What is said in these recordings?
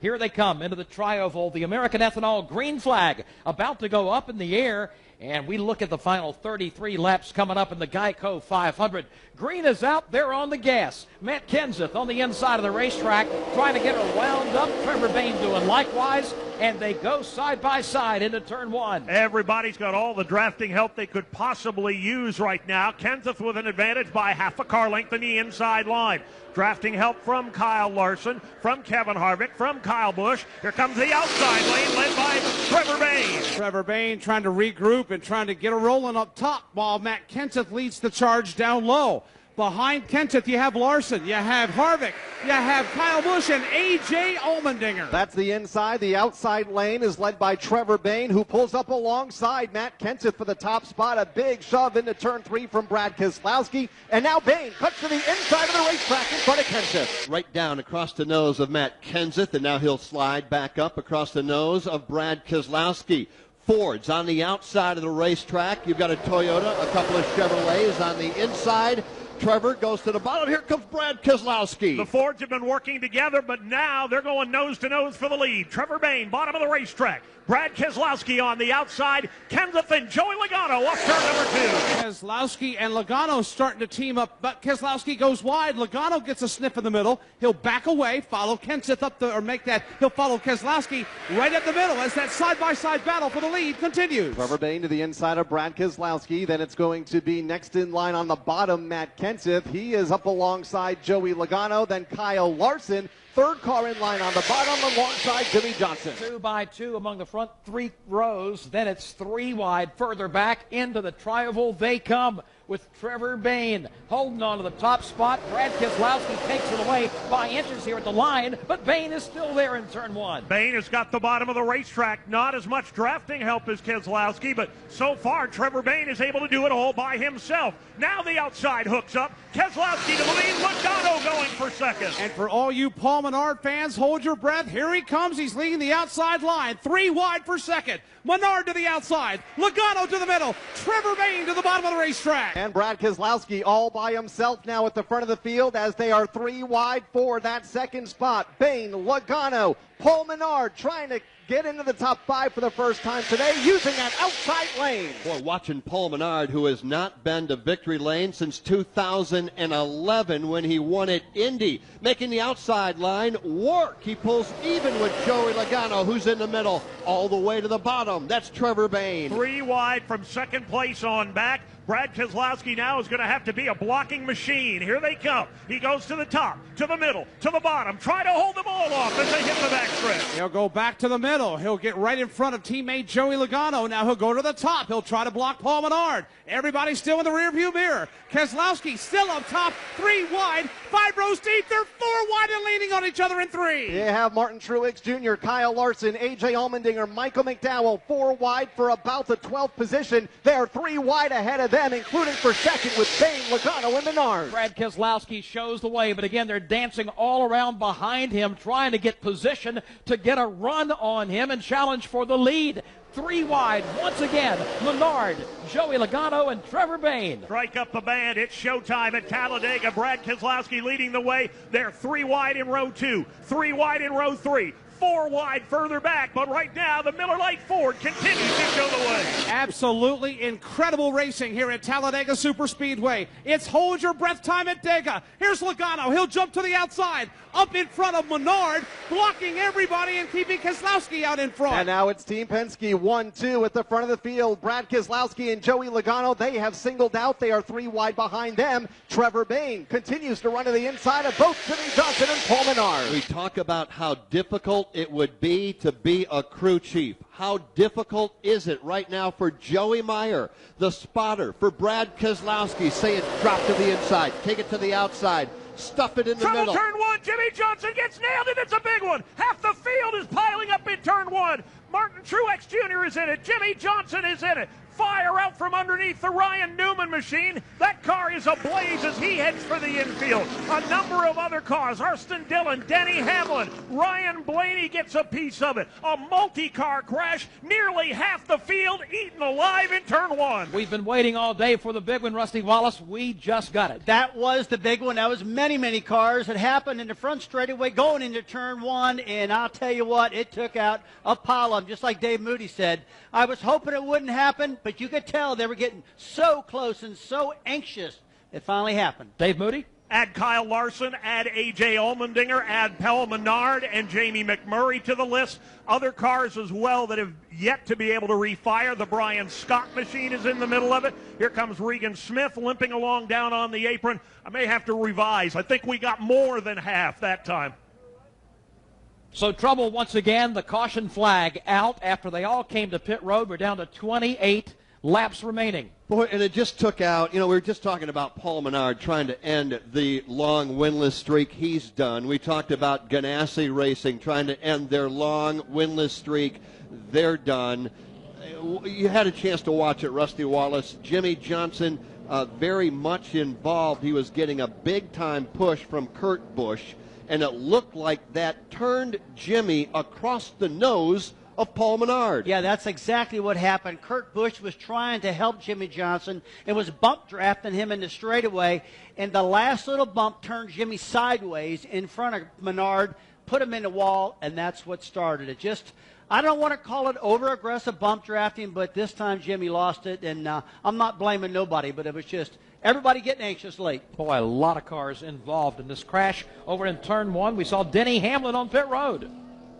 Here they come into the trioval, the American Ethanol green flag about to go up in the air. And we look at the final 33 laps coming up in the Geico 500. Green is out there on the gas. Matt Kenseth on the inside of the racetrack trying to get her wound up. Trevor Bayne doing likewise. And they go side by side into turn one. Everybody's got all the drafting help they could possibly use right now. Kenseth with an advantage by half a car length in the inside line. Drafting help from Kyle Larson, from Kevin Harvick, from Kyle Busch. Here comes the outside lane led by Trevor Bayne. Trevor Bayne trying to regroup and trying to get her rolling up top while Matt Kenseth leads the charge down low. Behind Kenseth, you have Larson, you have Harvick, you have Kyle Busch, and A.J. Allmendinger. That's the inside. The outside lane is led by Trevor Bayne, who pulls up alongside Matt Kenseth for the top spot. A big shove into turn 3 from Brad Keselowski. And now Bayne cuts to the inside of the racetrack in front of Kenseth. Right down across the nose of Matt Kenseth, and now he'll slide back up across the nose of Brad Keselowski. Ford's on the outside of the racetrack. You've got a Toyota, a couple of Chevrolets on the inside. Trevor goes to the bottom. Here comes Brad Keselowski. The Fords have been working together, but now they're going nose to nose for the lead. Trevor Bayne, bottom of the racetrack. Brad Keselowski on the outside. Kenseth and Joey Logano off turn number 2. Keselowski and Logano starting to team up, but Keselowski goes wide. Logano gets a sniff in the middle. He'll back away, follow Kenseth up the, or make that, he'll follow Keselowski right at the middle as that side-by-side battle for the lead continues. Trevor Bayne to the inside of Brad Keselowski. Then it's going to be next in line on the bottom, Matt Kenseth. He is up alongside Joey Logano, then Kyle Larson. Third car in line on the bottom alongside Jimmy Johnson. 2 by 2 among the front 3 rows. Then it's 3 wide further back into the trioval they come with Trevor Bayne holding on to the top spot. Brad Keselowski takes it away by inches here at the line, but Bayne is still there in turn 1. Bayne has got the bottom of the racetrack. Not as much drafting help as Keselowski, but so far Trevor Bayne is able to do it all by himself. Now the outside hooks up. Keselowski to the lead. Logano going for second. And for all you Paul Menard fans, hold your breath. Here he comes. He's leading the outside line. 3 wide for second. Menard to the outside. Logano to the middle. Trevor Bayne to the bottom of the racetrack. And Brad Keselowski all by himself now at the front of the field as they are 3 wide for that second spot. Bayne, Logano, Paul Menard trying to get into the top 5 for the first time today using that outside lane. Boy, watching Paul Menard, who has not been to victory lane since 2011 when he won at Indy, making the outside line work. He pulls even with Joey Logano, who's in the middle, all the way to the bottom. That's Trevor Bayne. 3 wide from second place on back. Brad Keselowski now is going to have to be a blocking machine. Here they come. He goes to the top, to the middle, to the bottom. Try to hold them all off as they hit the backstretch. He'll go back to the middle. He'll get right in front of teammate Joey Logano. Now he'll go to the top. He'll try to block Paul Menard. Everybody's still in the rearview mirror. Keselowski still up top. 3 wide, 5 rows deep. They're 4 wide and leaning on each other in 3. You have Martin Truex Jr., Kyle Larson, A.J. Allmendinger, Michael McDowell, 4 wide for about the 12th position. They're 3 wide ahead of them, including for second with Bayne, Logano, and Menard. Brad Keselowski shows the way, but again, they're dancing all around behind him, trying to get position to get a run on him and challenge for the lead. 3 wide, once again, Menard, Joey Logano, and Trevor Bayne. Strike up the band. It's showtime at Talladega. Brad Keselowski leading the way. They're 3 wide in row 2, 3 wide in row 3. 4 wide further back, but right now the Miller Lite Ford continues to show the way. Absolutely incredible racing here at Talladega Superspeedway. It's hold your breath time at Dega. Here's Logano. He'll jump to the outside, up in front of Menard, blocking everybody and keeping Keselowski out in front. And now it's Team Penske 1-2 at the front of the field. Brad Keselowski and Joey Logano, they have singled out. They are 3 wide behind them. Trevor Bayne continues to run to the inside of both Jimmy Johnson and Paul Menard. We talk about how difficult it would be to be a crew chief. How difficult is it right now for Joey Meyer, the spotter, for Brad Keselowski, saying drop to the inside, take it to the outside, stuff it in the middle. Turn 1, Jimmy Johnson gets nailed, and it's a big one. Half the field is piling up in turn 1. Martin Truex Jr. is in it. Jimmy Johnson is in it. Fire out from underneath the Ryan Newman machine. That car is ablaze as he heads for the infield. A number of other cars, Austin Dillon, Denny Hamlin, Ryan Blaney gets a piece of it. A multi-car crash, nearly half the field eaten alive in turn one. We've been waiting all day for the big one, Rusty Wallace. We just got it. That was the big one. That was many, many cars. It happened in the front straightaway going into turn one, and I'll tell you what, it took out a pile of them, just like Dave Moody said. I was hoping it wouldn't happen, but you could tell they were getting so close and so anxious. It finally happened. Dave Moody? Add Kyle Larson, add A.J. Allmendinger, add Paul Menard and Jamie McMurray to the list. Other cars as well that have yet to be able to refire. The Brian Scott machine is in the middle of it. Here comes Regan Smith limping along down on the apron. I may have to revise. I think we got more than half that time. So trouble once again, the caution flag out after they all came to pit road. We're down to 28 laps remaining. Boy, and it just took out, we were just talking about Paul Menard trying to end the long winless streak he's done. We talked about Ganassi Racing trying to end their long winless streak. They're done. You had a chance to watch it, Rusty Wallace. Jimmy Johnson very much involved. He was getting a big-time push from Kurt Busch, and it looked like that turned Jimmy across the nose of Paul Menard. Yeah, that's exactly what happened. Kurt Busch was trying to help Jimmy Johnson and was bump drafting him in the straightaway, and the last little bump turned Jimmy sideways in front of Menard, put him in the wall, and that's what started it. Just, I don't want to call it over-aggressive bump drafting, but this time Jimmy lost it, and I'm not blaming nobody, but it was just everybody getting anxious late. Boy, a lot of cars involved in this crash. Over in turn one, we saw Denny Hamlin on pit road.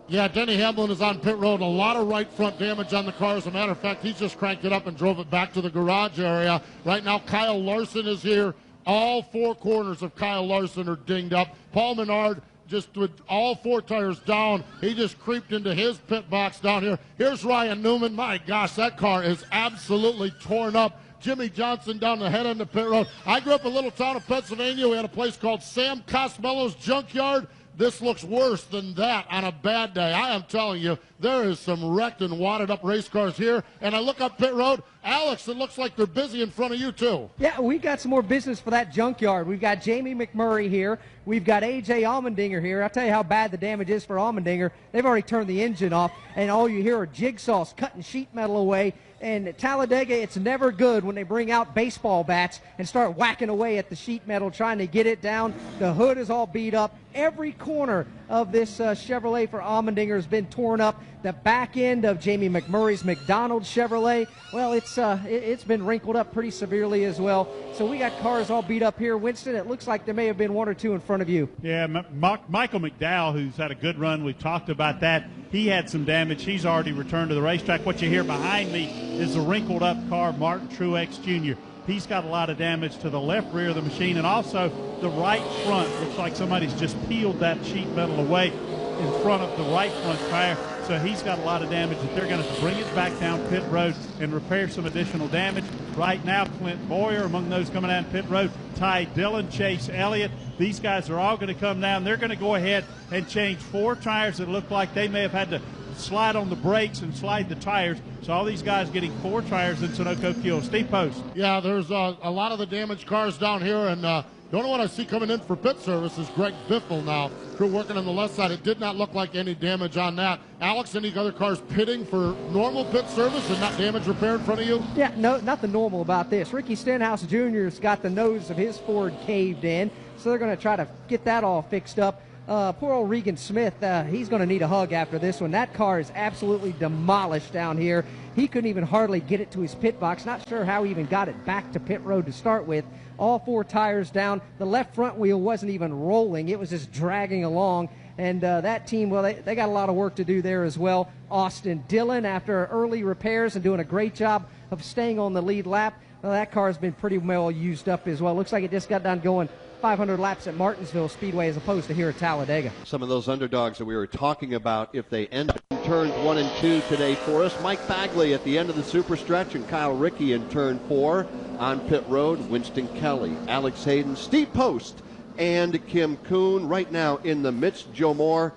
Yeah, Denny Hamlin is on pit road. A lot of right front damage on the car. As a matter of fact, he's just cranked it up and drove it back to the garage area. Right now, Kyle Larson is here. All four corners of Kyle Larson are dinged up. Paul Menard, just with all four tires down, he just creeped into his pit box down here. Here's Ryan Newman. My gosh, that car is absolutely torn up. Jimmy Johnson down the head end of pit road. I grew up in a little town of Pennsylvania. We had a place called Sam Cosmello's Junkyard. This looks worse than that on a bad day. I am telling you, there is some wrecked and wadded up race cars here. And I look up pit road. Alex, it looks like they're busy in front of you, too. Yeah, we got some more business for that junkyard. We've got Jamie McMurray here. We've got A.J. Allmendinger here. I'll tell you how bad the damage is for Allmendinger. They've already turned the engine off, and all you hear are jigsaws cutting sheet metal away. And at Talladega, it's never good when they bring out baseball bats and start whacking away at the sheet metal, trying to get it down. The hood is all beat up. Every corner of this Chevrolet for Allmendinger has been torn up. The back end of Jamie McMurray's McDonald Chevrolet, well, it's been wrinkled up pretty severely as well. So we got cars all beat up here. Winston, it looks like there may have been one or two in front of you. Yeah, Michael McDowell, who's had a good run, we've talked about that. He had some damage. He's already returned to the racetrack. What you hear behind me is the wrinkled up car, Martin Truex Jr. He's got a lot of damage to the left rear of the machine, and also the right front. Looks like somebody's just peeled that sheet metal away in front of the right front tire. So he's got a lot of damage that they're going to bring it back down pit road and repair some additional damage. Right now, Clint Boyer among those coming down pit road, Ty Dillon, Chase Elliott. These guys are all going to come down. They're going to go ahead and change four tires that look like they may have had to slide on the brakes and slide the tires. So all these guys getting four tires in Sunoco Fuel. Steve Post. Yeah, there's a lot of the damaged cars down here, and the only one I see coming in for pit service is Greg Biffle now. Crew working on the left side. It did not look like any damage on that. Alex, any other cars pitting for normal pit service and not damage repair in front of you? Yeah, no, nothing normal about this. Ricky Stenhouse Jr.'s got the nose of his Ford caved in, so they're going to try to get that all fixed up. Poor old Regan Smith, he's going to need a hug after this one. That car is absolutely demolished down here. He couldn't even hardly get it to his pit box. Not sure how he even got it back to pit road to start with. All four tires down. The left front wheel wasn't even rolling. It was just dragging along. And that team, well, they got a lot of work to do there as well. Austin Dillon, after early repairs and doing a great job of staying on the lead lap, well, that car has been pretty well used up as well. Looks like it just got done going 500 laps at Martinsville Speedway as opposed to here at Talladega. Some of those underdogs that we were talking about, if they end up in turns 1 and 2 today for us. Mike Bagley at the end of the super stretch and Kyle Rickey in turn 4 on pit road. Winston Kelly, Alex Hayden, Steve Post, and Kim Kuhn. Right now in the midst, Joe Moore,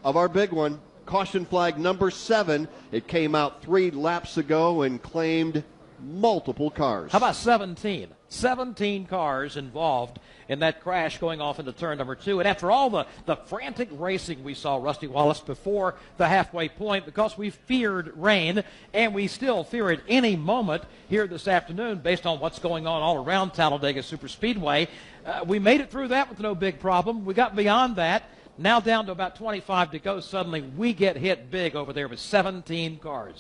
of our big one. Caution flag number 7. It came out 3 laps ago and claimed multiple cars. How about 17? 17 cars involved in that crash going off into turn number 2. And after all the frantic racing we saw, Rusty Wallace, before the halfway point, because we feared rain, and we still fear it any moment here this afternoon based on what's going on all around Talladega Superspeedway, we made it through that with no big problem. We got beyond that. Now down to about 25 to go. Suddenly we get hit big over there with 17 cars.